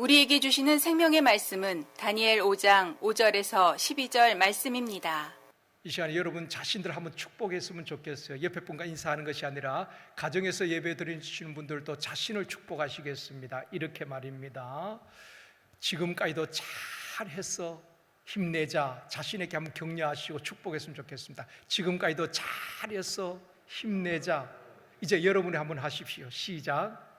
우리에게 주시는 생명의 말씀은 다니엘 5장 5절에서 12절 말씀입니다. 이 시간에 여러분 자신들 한번 축복했으면 좋겠어요. 옆에 분과 인사하는 것이 아니라 가정에서 예배 드리시는 분들도 자신을 축복하시겠습니다. 이렇게 말입니다. 지금까지도 잘했어, 힘내자, 자신에게 한번 격려하시고 축복했으면 좋겠습니다. 지금까지도 잘했어, 힘내자. 이제 여러분이 한번 하십시오. 시작.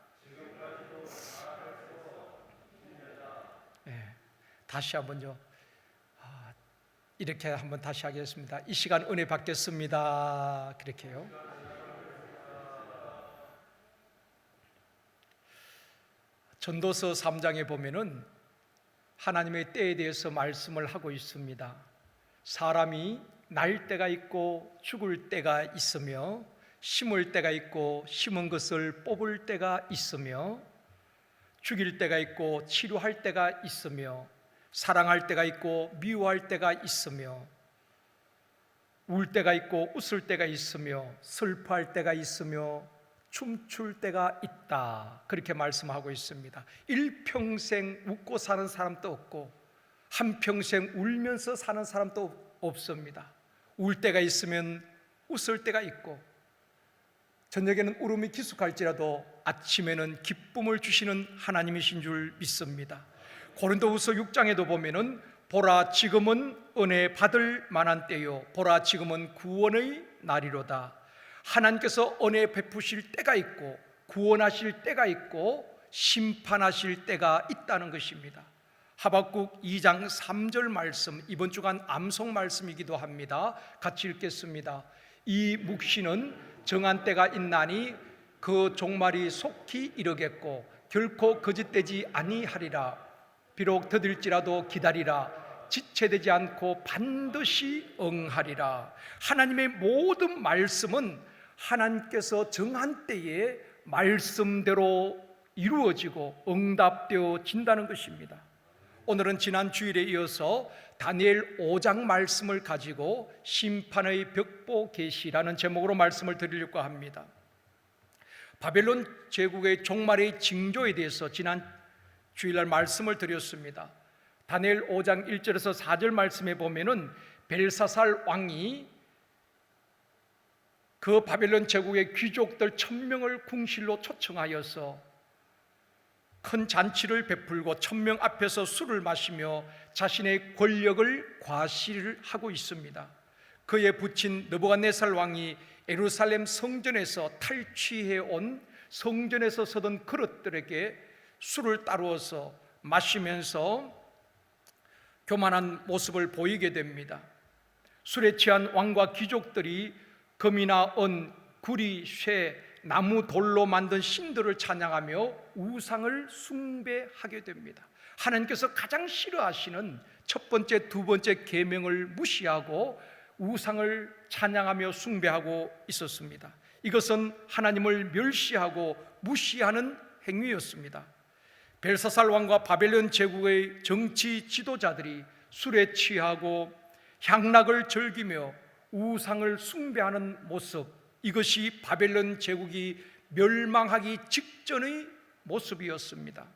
다시 한번요. 이렇게 한번 다시 하겠습니다. 이 시간 은혜 받겠습니다. 그렇게요. 전도서 3장에 보면은 하나님의 때에 대해서 말씀을 하고 있습니다. 사람이 날 때가 있고 죽을 때가 있으며 심을 때가 있고 심은 것을 뽑을 때가 있으며 죽일 때가 있고 치료할 때가 있으며 사랑할 때가 있고 미워할 때가 있으며 울 때가 있고 웃을 때가 있으며 슬퍼할 때가 있으며 춤출 때가 있다. 그렇게 말씀하고 있습니다. 일평생 웃고 사는 사람도 없고 한평생 울면서 사는 사람도 없습니다. 울 때가 있으면 웃을 때가 있고 저녁에는 울음이 기숙할지라도 아침에는 기쁨을 주시는 하나님이신 줄 믿습니다. 고린도후서 6장에도 보면은 보라 지금은 은혜 받을 만한 때요 보라 지금은 구원의 날이로다. 하나님께서 은혜 베푸실 때가 있고 구원하실 때가 있고 심판하실 때가 있다는 것입니다. 하박국 2장 3절 말씀, 이번 주간 암송 말씀이기도 합니다. 같이 읽겠습니다. 이 묵시는 정한 때가 있나니 그 종말이 속히 이르겠고 결코 거짓되지 아니하리라. 비록 더딜지라도 기다리라. 지체되지 않고 반드시 응하리라. 하나님의 모든 말씀은 하나님께서 정한 때에 말씀대로 이루어지고 응답되어진다는 것입니다. 오늘은 지난 주일에 이어서 다니엘 5장 말씀을 가지고 심판의 벽보 계시라는 제목으로 말씀을 드리려고 합니다. 바벨론 제국의 종말의 징조에 대해서 지난 주일날 말씀을 드렸습니다. 다니엘 5장 1절에서 4절 말씀에 보면은 벨사살 왕이 그 바벨론 제국의 귀족들 1000명을 궁실로 초청하여서 큰 잔치를 베풀고 1000명 앞에서 술을 마시며 자신의 권력을 과시하고 있습니다. 그에 붙인 느부갓네살 왕이 예루살렘 성전에서 탈취해온 성전에서 서던 그릇들에게 술을 따루어서 마시면서 교만한 모습을 보이게 됩니다. 술에 취한 왕과 귀족들이 금이나 은, 구리, 쇠, 나무, 돌로 만든 신들을 찬양하며 우상을 숭배하게 됩니다. 하나님께서 가장 싫어하시는 첫 번째, 두 번째 계명을 무시하고 우상을 찬양하며 숭배하고 있었습니다. 이것은 하나님을 멸시하고 무시하는 행위였습니다. 벨사살 왕과 바벨론 제국의 정치 지도자들이 술에 취하고 향락을 즐기며 우상을 숭배하는 모습, 이것이 바벨론 제국이 멸망하기 직전의 모습이었습니다.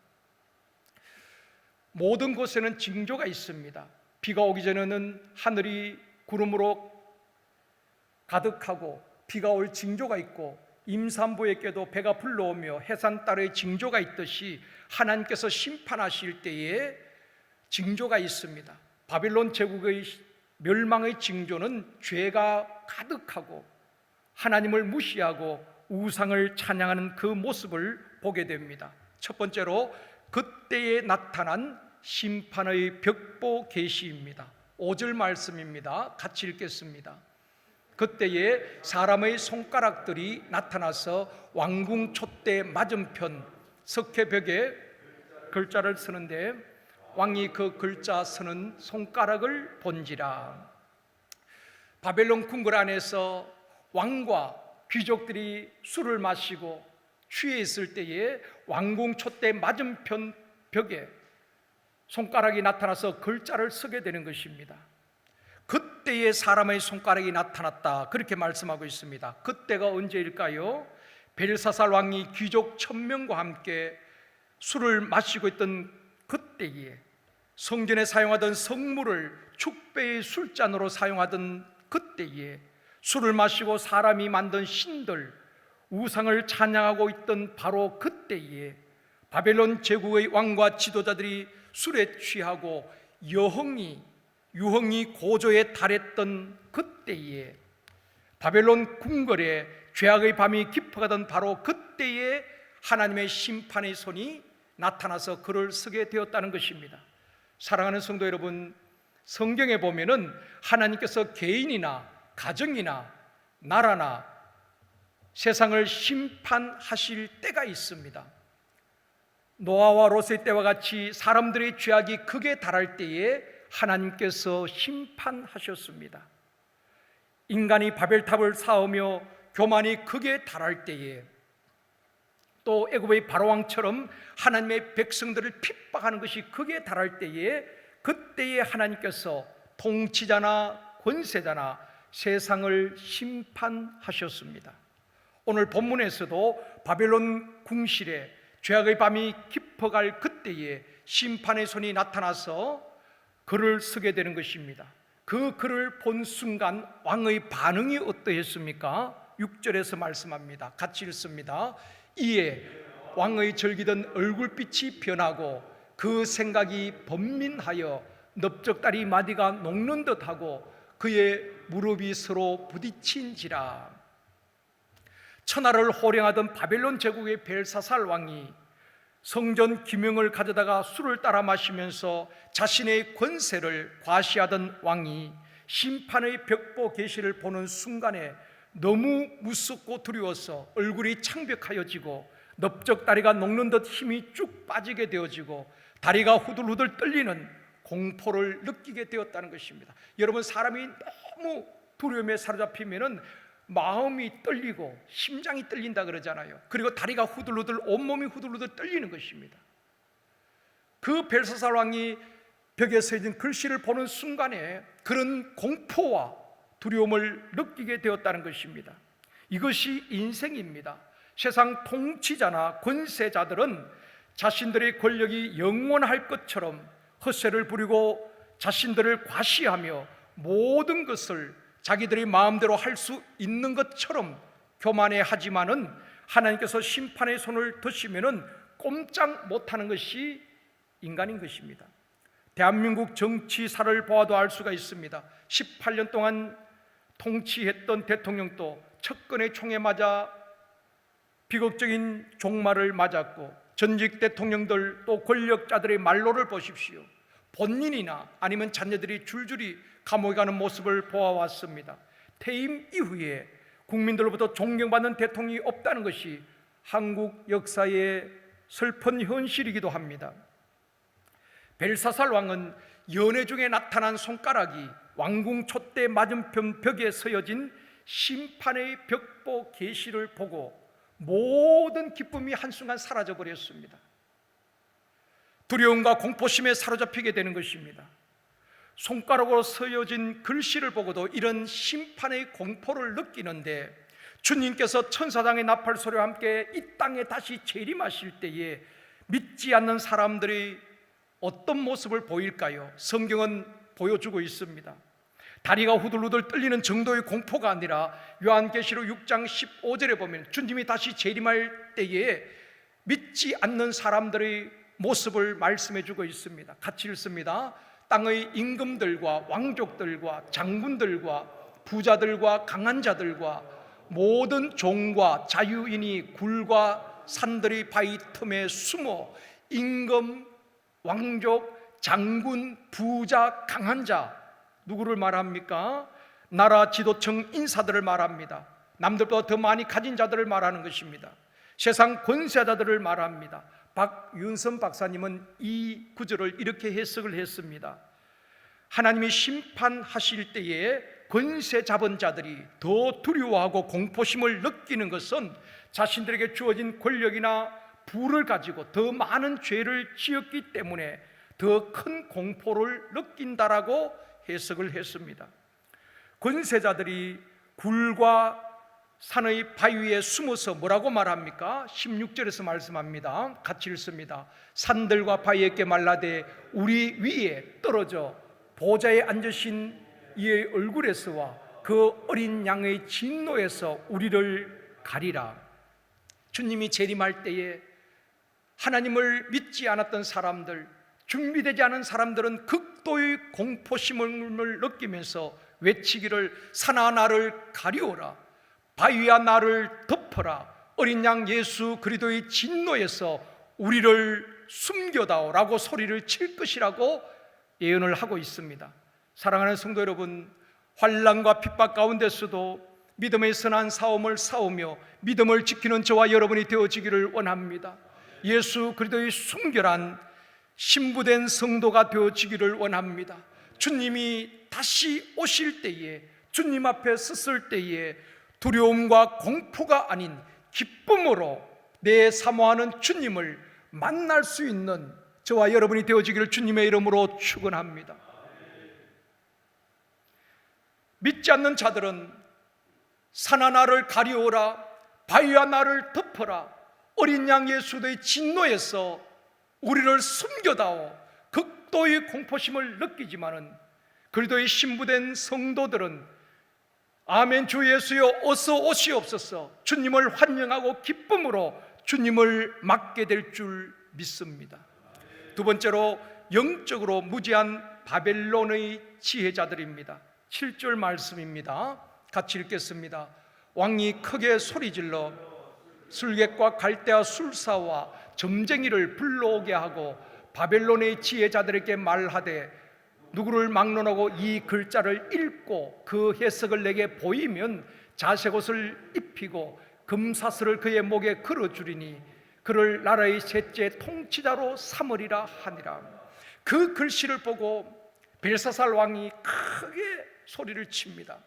모든 곳에는 징조가 있습니다. 비가 오기 전에는 하늘이 구름으로 가득하고 비가 올 징조가 있고 임산부에게도 배가 불러오며 해산 따르의 징조가 있듯이 하나님께서 심판하실 때에 징조가 있습니다. 바벨론 제국의 멸망의 징조는 죄가 가득하고 하나님을 무시하고 우상을 찬양하는 그 모습을 보게 됩니다. 첫 번째로 그때에 나타난 심판의 벽보 계시입니다. 5절 말씀입니다. 같이 읽겠습니다. 그때에 사람의 손가락들이 나타나서 왕궁 촛대 맞은편 석회벽에 글자를 쓰는데 왕이 그 글자 쓰는 손가락을 본지라. 바벨론 궁궐 안에서 왕과 귀족들이 술을 마시고 취해 있을 때에 왕궁 촛대 맞은편 벽에 손가락이 나타나서 글자를 쓰게 되는 것입니다. 그때에 사람의 손가락이 나타났다, 그렇게 말씀하고 있습니다. 그때가 언제일까요? 벨사살 왕이 귀족 1000명과 함께 술을 마시고 있던 그때에 성전에 사용하던 성물을 축배의 술잔으로 사용하던 그때에 술을 마시고 사람이 만든 신들 우상을 찬양하고 있던 바로 그때에 바벨론 제국의 왕과 지도자들이 술에 취하고 유흥이 고조에 달했던 그때에 바벨론 궁궐에 죄악의 밤이 깊어가던 바로 그때에 하나님의 심판의 손이 나타나서 글을 쓰게 되었다는 것입니다. 사랑하는 성도 여러분, 성경에 보면은 하나님께서 개인이나 가정이나 나라나 세상을 심판하실 때가 있습니다. 노아와 롯의 때와 같이 사람들의 죄악이 극에 달할 때에 하나님께서 심판하셨습니다. 인간이 바벨탑을 쌓으며 교만이 극에 달할 때에, 또 애굽의 바로왕처럼 하나님의 백성들을 핍박하는 것이 극에 달할 때에, 그때에 하나님께서 통치자나 권세자나 세상을 심판하셨습니다. 오늘 본문에서도 바벨론 궁실에 죄악의 밤이 깊어갈 그때에 심판의 손이 나타나서 글을 쓰게 되는 것입니다. 그 글을 본 순간 왕의 반응이 어떠했습니까? 6절에서 말씀합니다. 같이 읽습니다. 이에 왕의 절기던 얼굴빛이 변하고 그 생각이 번민하여 넓적다리 마디가 녹는 듯하고 그의 무릎이 서로 부딪힌지라. 천하를 호령하던 바벨론 제국의 벨사살 왕이 성전 기명을 가져다가 술을 따라 마시면서 자신의 권세를 과시하던 왕이 심판의 벽보 계시를 보는 순간에 너무 무섭고 두려워서 얼굴이 창백하여지고 넓적다리가 녹는 듯 힘이 쭉 빠지게 되어지고 다리가 후들후들 떨리는 공포를 느끼게 되었다는 것입니다. 여러분, 사람이 너무 두려움에 사로잡히면은 마음이 떨리고 심장이 떨린다 그러잖아요. 그리고 다리가 후들후들, 온몸이 후들후들 떨리는 것입니다. 그 벨사살 왕이 벽에 써있는 글씨를 보는 순간에 그런 공포와 두려움을 느끼게 되었다는 것입니다. 이것이 인생입니다. 세상 통치자나 권세자들은 자신들의 권력이 영원할 것처럼 헛세를 부리고 자신들을 과시하며 모든 것을 자기들이 마음대로 할 수 있는 것처럼 교만해하지만은 하나님께서 심판의 손을 드시면은 꼼짝 못하는 것이 인간인 것입니다. 대한민국 정치사를 보아도 알 수가 있습니다. 18년 동안 통치했던 대통령도 척근의 총에 맞아 비극적인 종말을 맞았고, 전직 대통령들 또 권력자들의 말로를 보십시오. 본인이나 아니면 자녀들이 줄줄이 감옥에 가는 모습을 보아왔습니다. 퇴임 이후에 국민들로부터 존경받는 대통령이 없다는 것이 한국 역사의 슬픈 현실이기도 합니다. 벨사살 왕은 연회 중에 나타난 손가락이 왕궁 촛대 맞은편 벽에 서여진 심판의 벽보 계시를 보고 모든 기쁨이 한순간 사라져버렸습니다. 두려움과 공포심에 사로잡히게 되는 것입니다. 손가락으로 서여진 글씨를 보고도 이런 심판의 공포를 느끼는데, 주님께서 천사장의 나팔 소리와 함께 이 땅에 다시 재림하실 때에 믿지 않는 사람들이 어떤 모습을 보일까요? 성경은 보여주고 있습니다. 다리가 후들후들 떨리는 정도의 공포가 아니라 요한계시록 6장 15절에 보면 주님이 다시 재림할 때에 믿지 않는 사람들의 모습을 말씀해 주고 있습니다. 같이 읽습니다. 땅의 임금들과 왕족들과 장군들과 부자들과 강한 자들과 모든 종과 자유인이 굴과 산들이 바위 틈에 숨어 임금, 왕족, 장군, 부자, 강한 자, 누구를 말합니까? 나라 지도층 인사들을 말합니다. 남들보다 더 많이 가진 자들을 말하는 것입니다. 세상 권세자들을 말합니다. 박윤선 박사님은 이 구절을 이렇게 해석을 했습니다. 하나님이 심판하실 때에 권세 잡은 자들이 더 두려워하고 공포심을 느끼는 것은 자신들에게 주어진 권력이나 부를 가지고 더 많은 죄를 지었기 때문에 더 큰 공포를 느낀다라고 해석을 했습니다. 권세자들이 굴과 산의 바위 위에 숨어서 뭐라고 말합니까? 16절에서 말씀합니다. 같이 읽습니다. 산들과 바위에게 말라되 우리 위에 떨어져 보좌에 앉으신 이의 얼굴에서와 그 어린 양의 진노에서 우리를 가리라. 주님이 재림할 때에 하나님을 믿지 않았던 사람들, 준비되지 않은 사람들은 극도의 공포심을 느끼면서 외치기를 산아 나를 가리오라, 바위야 나를 덮어라, 어린 양 예수 그리스도의 진노에서 우리를 숨겨다오라고 소리를 칠 것이라고 예언을 하고 있습니다. 사랑하는 성도 여러분, 환난과 핍박 가운데서도 믿음의 선한 싸움을 싸우며 믿음을 지키는 저와 여러분이 되어지기를 원합니다. 예수 그리스도의 순결한 신부된 성도가 되어지기를 원합니다. 주님이 다시 오실 때에, 주님 앞에 섰을 때에 두려움과 공포가 아닌 기쁨으로 내 사모하는 주님을 만날 수 있는 저와 여러분이 되어지기를 주님의 이름으로 축원합니다. 믿지 않는 자들은 산아 나를 가리오라, 바위야 나를 덮어라, 어린 양 예수의 진노에서 우리를 숨겨다오 극도의 공포심을 느끼지만은 그리스도의 신부된 성도들은 아멘 주 예수여 어서 오시옵소서, 주님을 환영하고 기쁨으로 주님을 맞게 될 줄 믿습니다. 두 번째로 영적으로 무지한 바벨론의 지혜자들입니다. 7절 말씀입니다. 같이 읽겠습니다. 왕이 크게 소리질러 술객과 갈대아 술사와 점쟁이를 불러오게 하고 바벨론의 지혜자들에게 말하되 누구를 막론하고 이 글자를 읽고 그 해석을 내게 보이면 자색옷을 입히고 금사슬을 그의 목에 걸어주리니 그를 나라의 셋째 통치자로 삼으리라 하니라. 그 글씨를 보고 벨사살 왕이 크게 소리를 칩니다.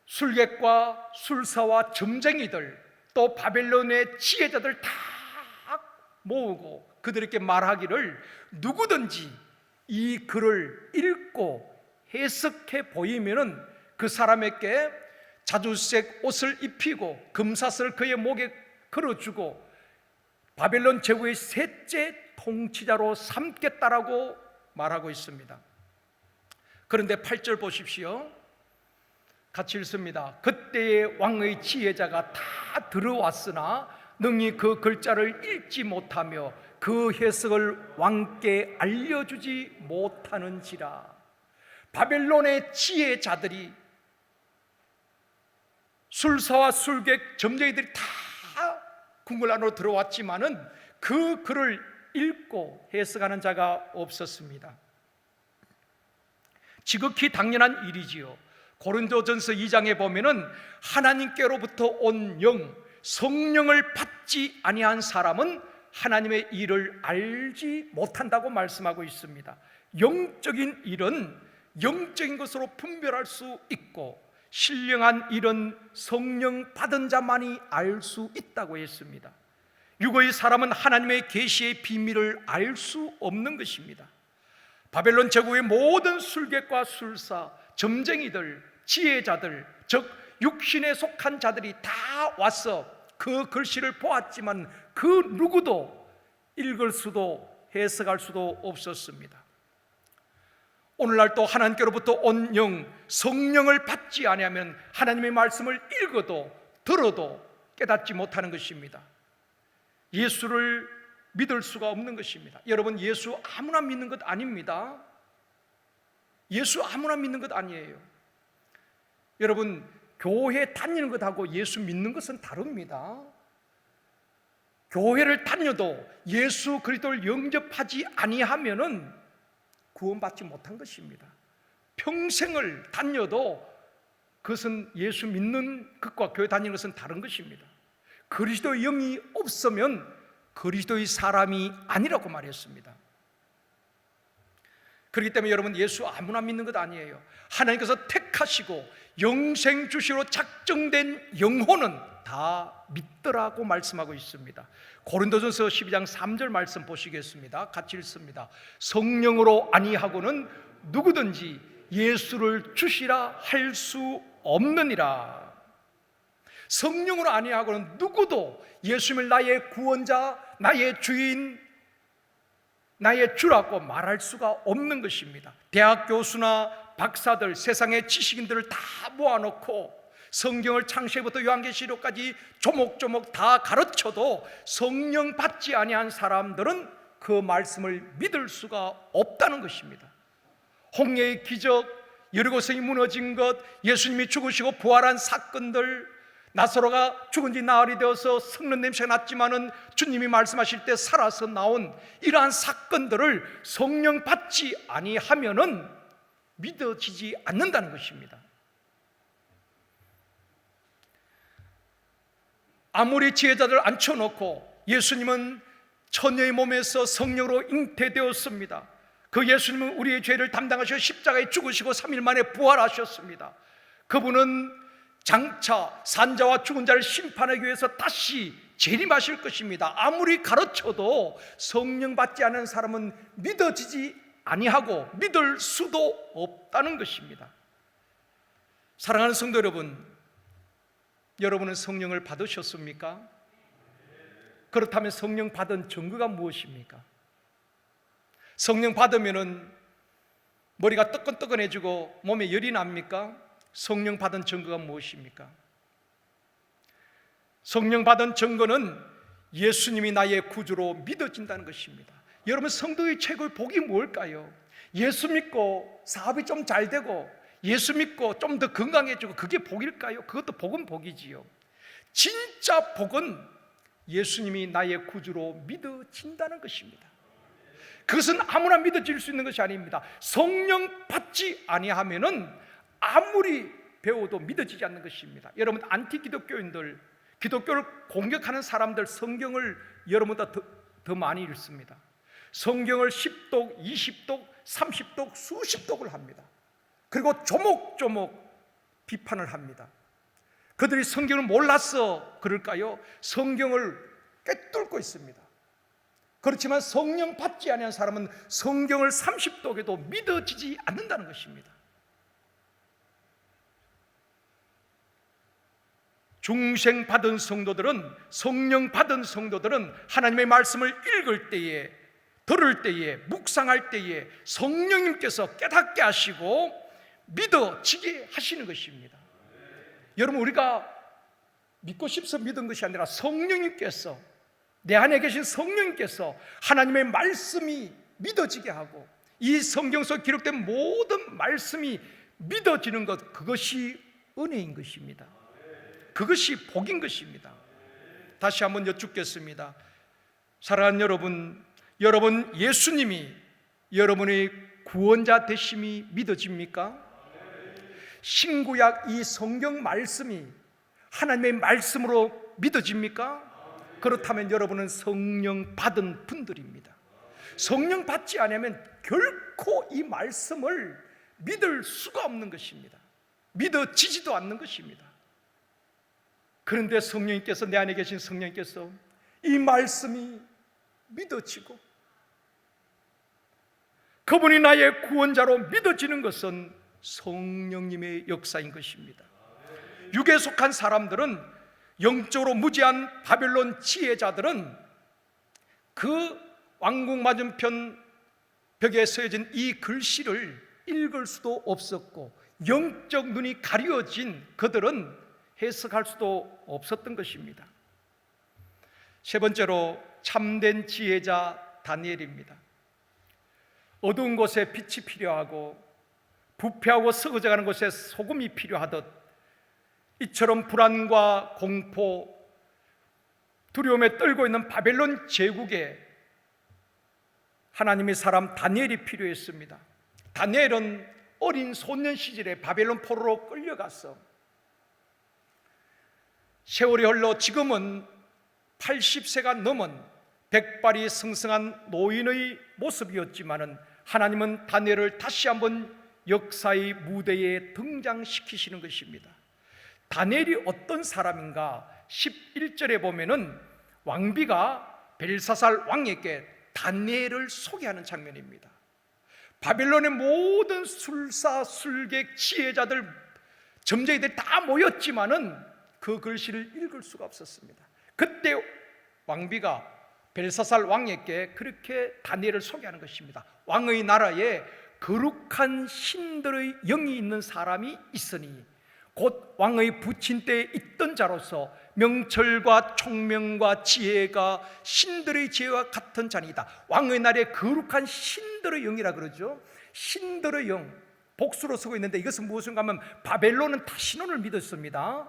술객과 술사와 점쟁이들 또 바벨론의 지혜자들 다 모으고 그들에게 말하기를 누구든지 이 글을 읽고 해석해 보이면은 그 사람에게 자주색 옷을 입히고 금사슬을 그의 목에 걸어주고 바벨론 제국의 셋째 통치자로 삼겠다라고 말하고 있습니다. 그런데 8절 보십시오. 같이 읽습니다. 그때의 왕의 지혜자가 다 들어왔으나 능히 그 글자를 읽지 못하며 그 해석을 왕께 알려주지 못하는지라. 바벨론의 지혜자들이, 술사와 술객, 점쟁이들이 다 궁궐 안으로 들어왔지만은 그 글을 읽고 해석하는 자가 없었습니다. 지극히 당연한 일이지요. 고린도전서 2장에 보면은 하나님께로부터 온 영, 성령을 받지 아니한 사람은 하나님의 일을 알지 못한다고 말씀하고 있습니다. 영적인 일은 영적인 것으로 분별할 수 있고 신령한 일은 성령 받은 자만이 알 수 있다고 했습니다. 육의 사람은 하나님의 계시의 비밀을 알 수 없는 것입니다. 바벨론 제국의 모든 술객과 술사, 점쟁이들, 지혜자들, 즉 육신에 속한 자들이 다 와서 그 글씨를 보았지만 그 누구도 읽을 수도 해석할 수도 없었습니다. 오늘날 또 하나님께로부터 온 영, 성령을 받지 아니하면 하나님의 말씀을 읽어도 들어도 깨닫지 못하는 것입니다. 예수를 믿을 수가 없는 것입니다. 여러분, 예수 아무나 믿는 것 아닙니다. 예수 아무나 믿는 것 아니에요. 여러분, 교회 다니는 것하고 예수 믿는 것은 다릅니다. 교회를 다녀도 예수 그리스도를 영접하지 아니하면은 구원받지 못한 것입니다. 평생을 다녀도 그것은 예수 믿는 것과 교회 다니는 것은 다른 것입니다. 그리스도의 영이 없으면 그리스도의 사람이 아니라고 말했습니다. 그렇기 때문에 여러분, 예수 아무나 믿는 것 아니에요. 하나님께서 택하시고 영생 주시로 작정된 영혼은 다 믿더라고 말씀하고 있습니다. 고린도전서 12장 3절 말씀 보시겠습니다. 같이 읽습니다. 성령으로 아니하고는 누구든지 예수를 주시라 할 수 없느니라. 성령으로 아니하고는 누구도 예수님을 나의 구원자, 나의 주인, 나의 주라고 말할 수가 없는 것입니다. 대학 교수나 박사들, 세상의 지식인들을 다 모아놓고 성경을 창세기부터 요한계시록까지 조목조목 다 가르쳐도 성령 받지 아니한 사람들은 그 말씀을 믿을 수가 없다는 것입니다. 홍해의 기적, 여리고성이 무너진 것, 예수님이 죽으시고 부활한 사건들, 나사로가 죽은 지 나흘이 되어서 썩는 냄새가 났지만은 주님이 말씀하실 때 살아서 나온 이러한 사건들을 성령 받지 아니하면은 믿어지지 않는다는 것입니다. 아무리 지혜자들 앉혀놓고 예수님은 처녀의 몸에서 성령으로 잉태되었습니다. 그 예수님은 우리의 죄를 담당하셔 십자가에 죽으시고 3일 만에 부활하셨습니다. 그분은 장차 산자와 죽은 자를 심판하기 위해서 다시 재림하실 것입니다. 아무리 가르쳐도 성령 받지 않은 사람은 믿어지지 아니하고 믿을 수도 없다는 것입니다. 사랑하는 성도 여러분, 여러분은 성령을 받으셨습니까? 그렇다면 성령 받은 증거가 무엇입니까? 성령 받으면은 머리가 뜨끈뜨끈해지고 몸에 열이 납니까? 성령 받은 증거가 무엇입니까? 성령 받은 증거는 예수님이 나의 구주로 믿어진다는 것입니다. 여러분, 성도의 최고의 복이 뭘까요? 예수 믿고 사업이 좀 잘 되고 예수 믿고 좀 더 건강해지고 그게 복일까요? 그것도 복은 복이지요. 진짜 복은 예수님이 나의 구주로 믿어진다는 것입니다. 그것은 아무나 믿어질 수 있는 것이 아닙니다. 성령 받지 아니하면은 아무리 배워도 믿어지지 않는 것입니다. 여러분, 안티 기독교인들, 기독교를 공격하는 사람들 성경을 여러분보다 더 많이 읽습니다. 성경을 10독, 20독, 30독, 수십 독을 합니다. 그리고 조목조목 비판을 합니다. 그들이 성경을 몰라서 그럴까요? 성경을 꿰뚫고 있습니다. 그렇지만 성령 받지 아니한 사람은 성경을 30독에도 믿어지지 않는다는 것입니다. 중생 받은 성도들은, 성령 받은 성도들은 하나님의 말씀을 읽을 때에, 들을 때에, 묵상할 때에 성령님께서 깨닫게 하시고 믿어지게 하시는 것입니다. 여러분, 우리가 믿고 싶어서 믿은 것이 아니라 성령님께서, 내 안에 계신 성령님께서 하나님의 말씀이 믿어지게 하고 이 성경 속 기록된 모든 말씀이 믿어지는 것, 그것이 은혜인 것입니다. 그것이 복인 것입니다. 다시 한번 여쭙겠습니다. 사랑하는 여러분, 여러분 예수님이 여러분의 구원자 되심이 믿어집니까? 신구약 이 성경 말씀이 하나님의 말씀으로 믿어집니까? 그렇다면 여러분은 성령 받은 분들입니다. 성령 받지 않으면 결코 이 말씀을 믿을 수가 없는 것입니다. 믿어지지도 않는 것입니다. 그런데 성령님께서, 내 안에 계신 성령님께서 이 말씀이 믿어지고 그분이 나의 구원자로 믿어지는 것은 성령님의 역사인 것입니다. 육에 속한 사람들은, 영적으로 무지한 바벨론 지혜자들은 그 왕궁 맞은편 벽에 쓰여진 이 글씨를 읽을 수도 없었고 영적 눈이 가려진 그들은 해석할 수도 없었던 것입니다. 세 번째로 참된 지혜자 다니엘입니다. 어두운 곳에 빛이 필요하고 부패하고 썩어져가는 곳에 소금이 필요하듯 이처럼 불안과 공포, 두려움에 떨고 있는 바벨론 제국에 하나님의 사람 다니엘이 필요했습니다. 다니엘은 어린 소년 시절에 바벨론 포로로 끌려가서 세월이 흘러 지금은 80세가 넘은 백발이 승승한 노인의 모습이었지만은 하나님은 다니엘을 다시 한번 역사의 무대에 등장시키시는 것입니다. 다니엘이 어떤 사람인가? 11절에 보면은 왕비가 벨사살 왕에게 다니엘을 소개하는 장면입니다. 바벨론의 모든 술사, 술객, 지혜자들, 점쟁이들이 다 모였지만은 그 글씨를 읽을 수가 없었습니다. 그때 왕비가 벨사살 왕에게 그렇게 다니엘을 소개하는 것입니다. 왕의 나라에 거룩한 신들의 영이 있는 사람이 있으니 곧 왕의 부친 때에 있던 자로서 명철과 총명과 지혜가 신들의 지혜와 같은 자니이다. 왕의 나라에 거룩한 신들의 영이라 그러죠. 신들의 영, 복수로 쓰고 있는데 이것은 무엇인가 하면 바벨론은 다시론을 믿었습니다.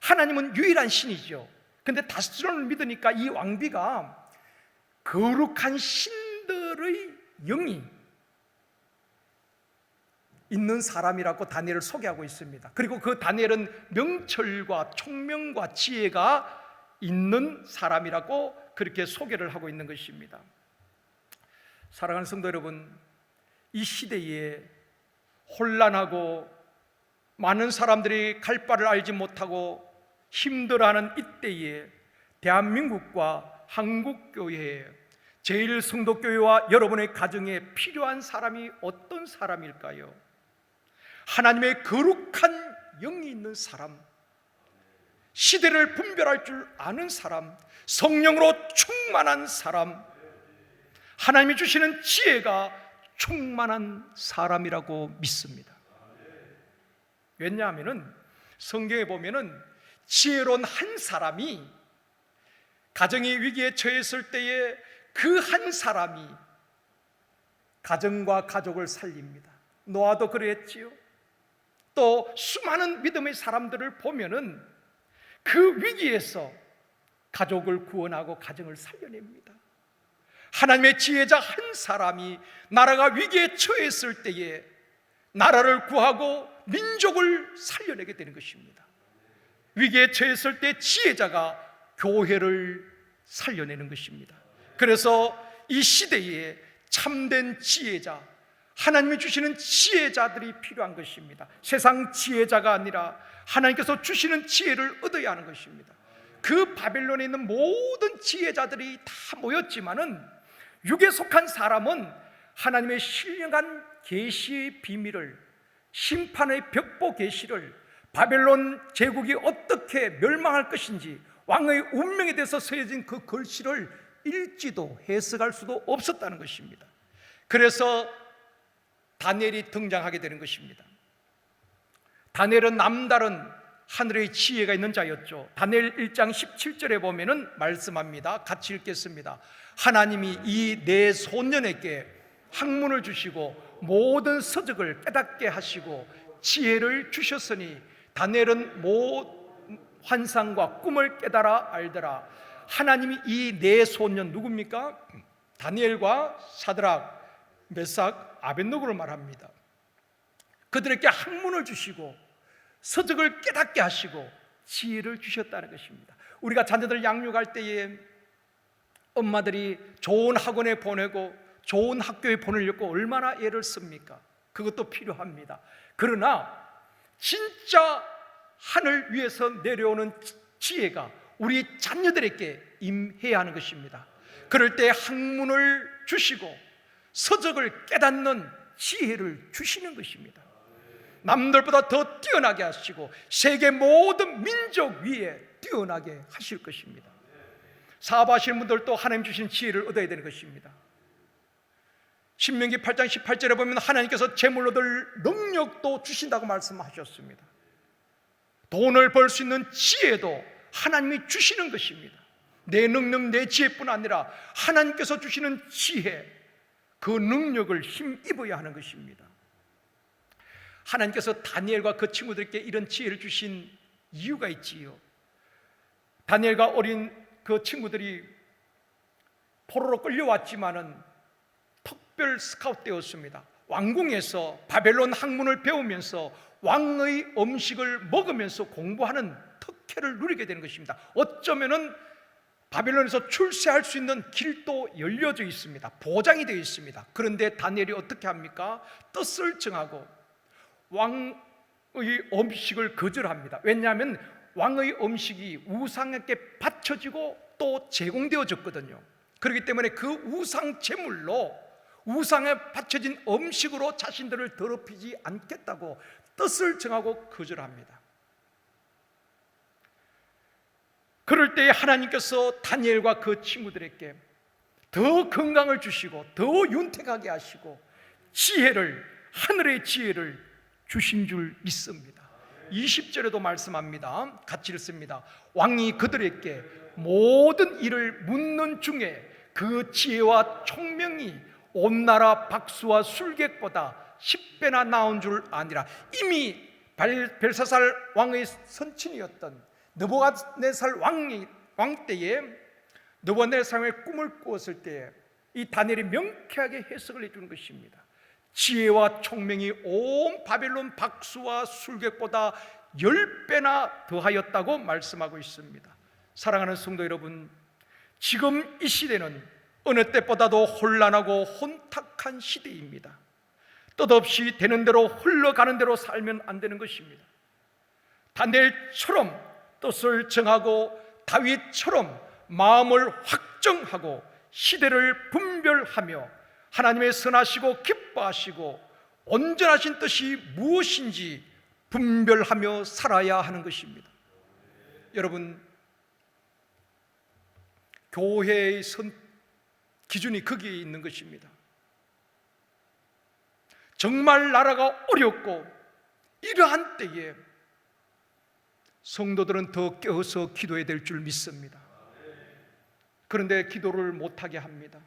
하나님은 유일한 신이죠. 근데 다시론을 믿으니까 이 왕비가 거룩한 신들의 영이 있는 사람이라고 다니엘을 소개하고 있습니다. 그리고 그 다니엘은 명철과 총명과 지혜가 있는 사람이라고 그렇게 소개를 하고 있는 것입니다. 사랑하는 성도 여러분, 이 시대에 혼란하고 많은 사람들이 갈 바를 알지 못하고 힘들어하는 이때에 대한민국과 한국교회에 제일성도교회와 여러분의 가정에 필요한 사람이 어떤 사람일까요? 하나님의 거룩한 영이 있는 사람, 시대를 분별할 줄 아는 사람, 성령으로 충만한 사람, 하나님이 주시는 지혜가 충만한 사람이라고 믿습니다. 왜냐하면 성경에 보면은 지혜로운 한 사람이 가정이 위기에 처했을 때에 그 한 사람이 가정과 가족을 살립니다. 노아도 그랬지요. 또 수많은 믿음의 사람들을 보면은 그 위기에서 가족을 구원하고 가정을 살려냅니다. 하나님의 지혜자 한 사람이 나라가 위기에 처했을 때에 나라를 구하고 민족을 살려내게 되는 것입니다. 위기에 처했을 때 지혜자가 교회를 살려내는 것입니다. 그래서 이 시대에 참된 지혜자, 하나님이 주시는 지혜자들이 필요한 것입니다. 세상 지혜자가 아니라 하나님께서 주시는 지혜를 얻어야 하는 것입니다. 그 바벨론에 있는 모든 지혜자들이 다 모였지만은 육에 속한 사람은 하나님의 신령한 계시의 비밀을, 심판의 벽보 계시를, 바벨론 제국이 어떻게 멸망할 것인지 왕의 운명에 대해서 쓰여진 그 글씨를 읽지도 해석할 수도 없었다는 것입니다. 그래서 다니엘이 등장하게 되는 것입니다. 다니엘은 남다른 하늘의 지혜가 있는 자였죠. 다니엘 1장 17절에 보면은 말씀합니다. 같이 읽겠습니다. 하나님이 이 네 소년에게 학문을 주시고 모든 서적을 깨닫게 하시고 지혜를 주셨으니 다니엘은 환상과 꿈을 깨달아 알더라. 하나님이 이 네 소년 누굽니까? 다니엘과 사드락, 메삭, 아벳느고를 말합니다. 그들에게 학문을 주시고 서적을 깨닫게 하시고 지혜를 주셨다는 것입니다. 우리가 자녀들 양육할 때에 엄마들이 좋은 학원에 보내고 좋은 학교에 보내려고 얼마나 애를 씁니까? 그것도 필요합니다. 그러나 진짜 하늘 위에서 내려오는 지혜가 우리 자녀들에게 임해야 하는 것입니다. 그럴 때 학문을 주시고 서적을 깨닫는 지혜를 주시는 것입니다. 남들보다 더 뛰어나게 하시고 세계 모든 민족 위에 뛰어나게 하실 것입니다. 사업하시는 분들도 하나님 주신 지혜를 얻어야 되는 것입니다. 신명기 8장 18절에 보면 하나님께서 재물로 얻을 능력도 주신다고 말씀하셨습니다. 돈을 벌 수 있는 지혜도 하나님이 주시는 것입니다. 내 능력, 내 지혜뿐 아니라 하나님께서 주시는 지혜, 그 능력을 힘입어야 하는 것입니다. 하나님께서 다니엘과 그 친구들에게 이런 지혜를 주신 이유가 있지요. 다니엘과 어린 그 친구들이 포로로 끌려왔지만은 특별 스카우트 되었습니다. 왕궁에서 바벨론 학문을 배우면서 왕의 음식을 먹으면서 공부하는 특혜를 누리게 되는 것입니다. 어쩌면은 바벨론에서 출세할 수 있는 길도 열려져 있습니다. 보장이 되어 있습니다. 그런데 다니엘이 어떻게 합니까? 뜻을 정하고 왕의 음식을 거절합니다. 왜냐하면 왕의 음식이 우상에게 바쳐지고 또 제공되어졌거든요. 그렇기 때문에 그 우상 제물로, 우상에 바쳐진 음식으로 자신들을 더럽히지 않겠다고 뜻을 정하고 거절합니다. 그럴 때 하나님께서 다니엘과 그 친구들에게 더 건강을 주시고 더 윤택하게 하시고 하늘의 지혜를 주신 줄 믿습니다. 20절에도 말씀합니다. 같이 읽습니다. 왕이 그들에게 모든 일을 묻는 중에 그 지혜와 총명이 온 나라 박수와 술객보다 10배나 나온 줄 아니라. 이미 벨사살 왕의 선친이었던 느부갓네살 왕 때에 느부갓네살의 꿈을 꾸었을 때에 이 다니엘이 명쾌하게 해석을 해주는 것입니다. 지혜와 총명이 온 바벨론 박수와 술객보다 10배나 더하였다고 말씀하고 있습니다. 사랑하는 성도 여러분, 지금 이 시대는 어느 때보다도 혼란하고 혼탁한 시대입니다. 뜻없이 되는 대로 흘러가는 대로 살면 안 되는 것입니다. 다니엘처럼 뜻을 정하고 다윗처럼 마음을 확정하고 시대를 분별하며 하나님의 선하시고 기뻐하시고 온전하신 뜻이 무엇인지 분별하며 살아야 하는 것입니다. 여러분, 교회의 기준이 거기에 있는 것입니다. 정말 나라가 어렵고 이러한 때에 성도들은 더 깨어서 기도해야 될 줄 믿습니다. 그런데 기도를 못하게 합니다.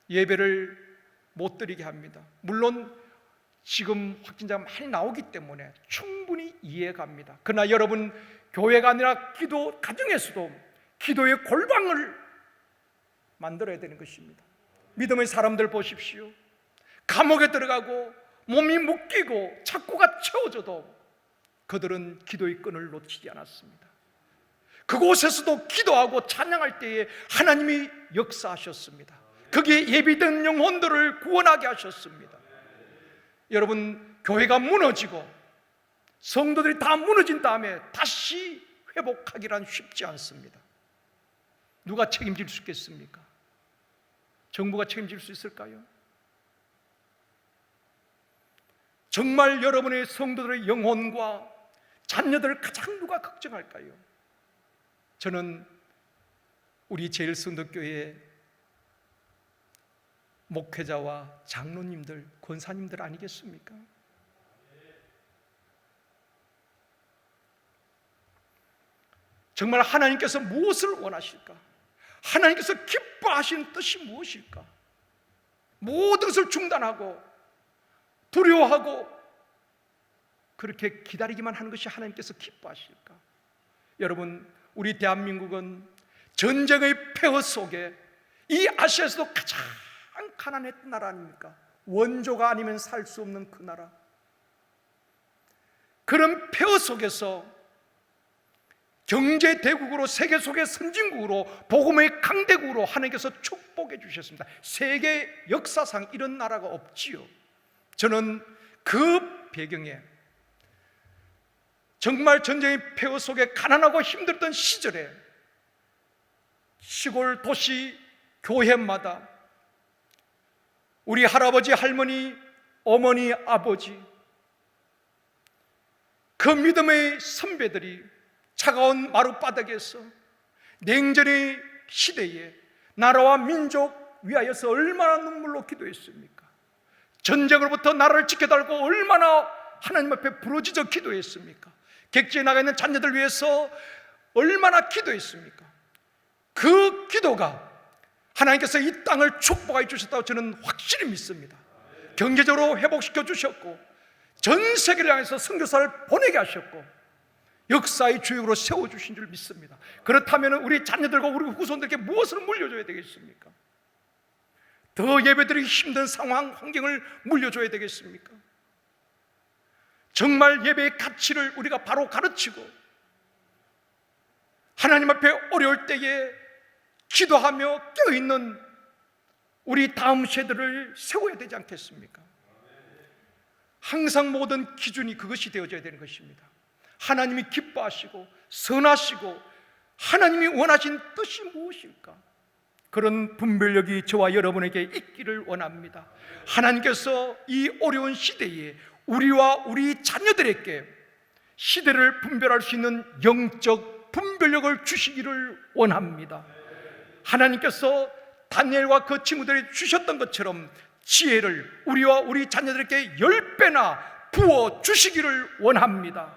예배를 못 드리게 합니다. 물론 지금 확진자가 많이 나오기 때문에 충분히 이해갑니다. 그러나 여러분, 교회가 아니라 기도 가정에서도 기도의 골방을 만들어야 되는 것입니다. 믿음의 사람들 보십시오. 감옥에 들어가고 몸이 묶이고 착고가 채워져도 그들은 기도의 끈을 놓치지 않았습니다. 그곳에서도 기도하고 찬양할 때에 하나님이 역사하셨습니다. 거기에 예비된 영혼들을 구원하게 하셨습니다. 여러분, 교회가 무너지고 성도들이 다 무너진 다음에 다시 회복하기란 쉽지 않습니다. 누가 책임질 수 있겠습니까? 정부가 책임질 수 있을까요? 정말 여러분의 성도들의 영혼과 자녀들을 가장 누가 걱정할까요? 저는 우리 제일성도교회 목회자와 장로님들, 권사님들 아니겠습니까? 정말 하나님께서 무엇을 원하실까? 하나님께서 기뻐하시는 뜻이 무엇일까? 모든 것을 중단하고 두려워하고 그렇게 기다리기만 하는 것이 하나님께서 기뻐하실까? 여러분, 우리 대한민국은 전쟁의 폐허 속에 이 아시아에서도 가장 가난했던 나라 아닙니까? 원조가 아니면 살 수 없는 그 나라. 그런 폐허 속에서 경제 대국으로, 세계 속의 선진국으로, 복음의 강대국으로 하나님께서 축복해 주셨습니다. 세계 역사상 이런 나라가 없지요. 저는 그 배경에 정말 전쟁의 폐허 속에 가난하고 힘들던 시절에 시골 도시 교회마다 우리 할아버지, 할머니, 어머니, 아버지, 그 믿음의 선배들이 차가운 마룻바닥에서 냉전의 시대에 나라와 민족 위하여서 얼마나 눈물로 기도했습니까? 전쟁으로부터 나라를 지켜달고 얼마나 하나님 앞에 부르짖어 기도했습니까? 객지에 나가 있는 자녀들 위해서 얼마나 기도했습니까? 그 기도가 하나님께서 이 땅을 축복하여 주셨다고 저는 확실히 믿습니다. 경제적으로 회복시켜 주셨고 전 세계를 향해서 선교사를 보내게 하셨고 역사의 주역으로 세워주신 줄 믿습니다. 그렇다면 우리 자녀들과 우리 후손들에게 무엇을 물려줘야 되겠습니까? 더 예배드리기 힘든 상황, 환경을 물려줘야 되겠습니까? 정말 예배의 가치를 우리가 바로 가르치고 하나님 앞에 어려울 때에 기도하며 깨어있는 우리 다음 세대를 세워야 되지 않겠습니까? 항상 모든 기준이 그것이 되어져야 되는 것입니다. 하나님이 기뻐하시고 선하시고 하나님이 원하신 뜻이 무엇일까? 그런 분별력이 저와 여러분에게 있기를 원합니다. 하나님께서 이 어려운 시대에 우리와 우리 자녀들에게 시대를 분별할 수 있는 영적 분별력을 주시기를 원합니다. 하나님께서 다니엘과 그 친구들이 주셨던 것처럼 지혜를 우리와 우리 자녀들에게 10배나 부어 주시기를 원합니다.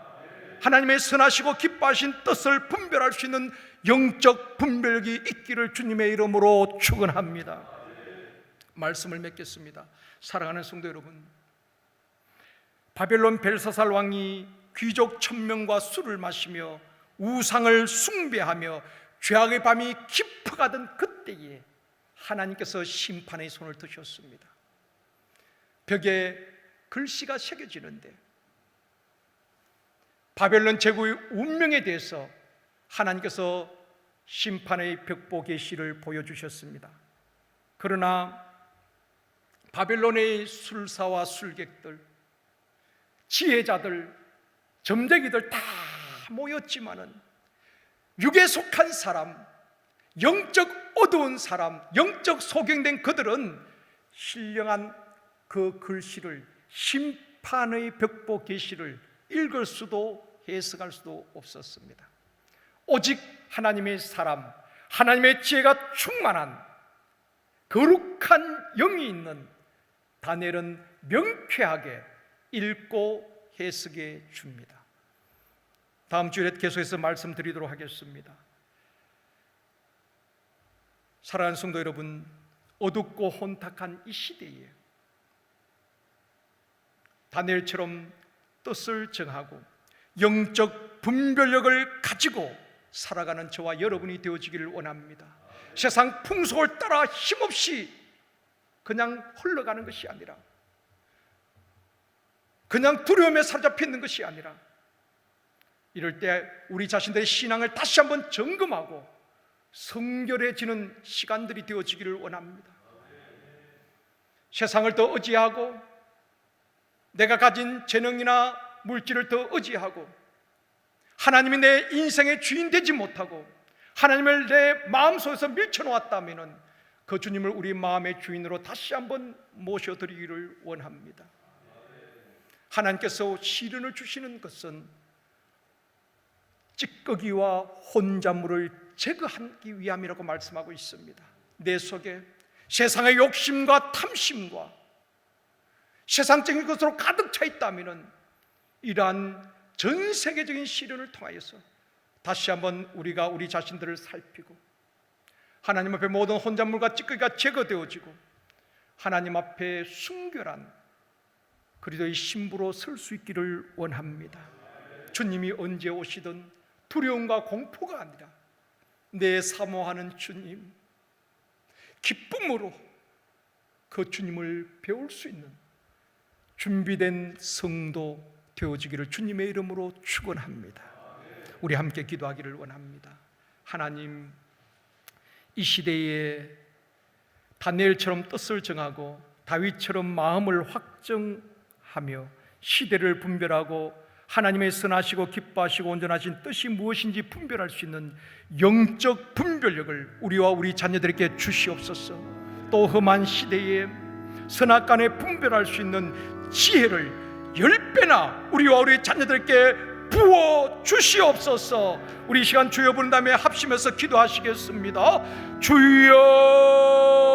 하나님의 선하시고 기뻐하신 뜻을 분별할 수 있는 영적 분별력이 있기를 주님의 이름으로 축원합니다. 말씀을 맺겠습니다. 사랑하는 성도 여러분, 바벨론 벨사살 왕이 귀족 1000명과 술을 마시며 우상을 숭배하며 죄악의 밤이 깊어가던 그때에 하나님께서 심판의 손을 드셨습니다. 벽에 글씨가 새겨지는데 바벨론 제국의 운명에 대해서 하나님께서 심판의 벽보 계시를 보여주셨습니다. 그러나 바벨론의 술사와 술객들, 지혜자들, 점쟁이들 다 모였지만은 육에 속한 사람, 영적 어두운 사람, 영적 소경된 그들은 신령한 그 글씨를, 심판의 벽보 계시를 읽을 수도 해석할 수도 없었습니다. 오직 하나님의 사람, 하나님의 지혜가 충만한 거룩한 영이 있는 다니엘은 명쾌하게 읽고 해석해 줍니다. 다음 주에 계속해서 말씀드리도록 하겠습니다. 사랑하는 성도 여러분, 어둡고 혼탁한 이 시대에 다니엘처럼 뜻을 정하고 영적 분별력을 가지고 살아가는 저와 여러분이 되어지기를 원합니다. 세상 풍속을 따라 힘없이 그냥 흘러가는 것이 아니라, 그냥 두려움에 사로잡혀 있는 것이 아니라, 이럴 때 우리 자신들의 신앙을 다시 한번 점검하고 성결해지는 시간들이 되어지기를 원합니다. 세상을 더 의지하고 내가 가진 재능이나 물질을 더 의지하고 하나님이 내 인생의 주인 되지 못하고 하나님을 내 마음속에서 밀쳐놓았다면 그 주님을 우리 마음의 주인으로 다시 한번 모셔드리기를 원합니다. 하나님께서 시련을 주시는 것은 찌꺼기와 혼자물을 제거하기 위함이라고 말씀하고 있습니다. 내 속에 세상의 욕심과 탐심과 세상적인 것으로 가득 차 있다면 이러한 전 세계적인 시련을 통하여서 다시 한번 우리가 우리 자신들을 살피고 하나님 앞에 모든 혼잣물과 찌꺼기가 제거되어지고 하나님 앞에 순결한 그리스도의 신부로 설 수 있기를 원합니다. 주님이 언제 오시든 두려움과 공포가 아니라 내 사모하는 주님, 기쁨으로 그 주님을 배울 수 있는 준비된 성도 되어지기를 주님의 이름으로 축원합니다. 우리 함께 기도하기를 원합니다. 하나님, 이 시대에 다니엘처럼 뜻을 정하고 다윗처럼 마음을 확정하며 시대를 분별하고 하나님의 선하시고 기뻐하시고 온전하신 뜻이 무엇인지 분별할 수 있는 영적 분별력을 우리와 우리 자녀들에게 주시옵소서. 또 험한 시대에 선악간에 분별할 수 있는 지혜를 10배나 우리와 우리 자녀들에게 부어 주시옵소서. 우리 이 시간 주여 부른 다음에 합심해서 기도하시겠습니다. 주여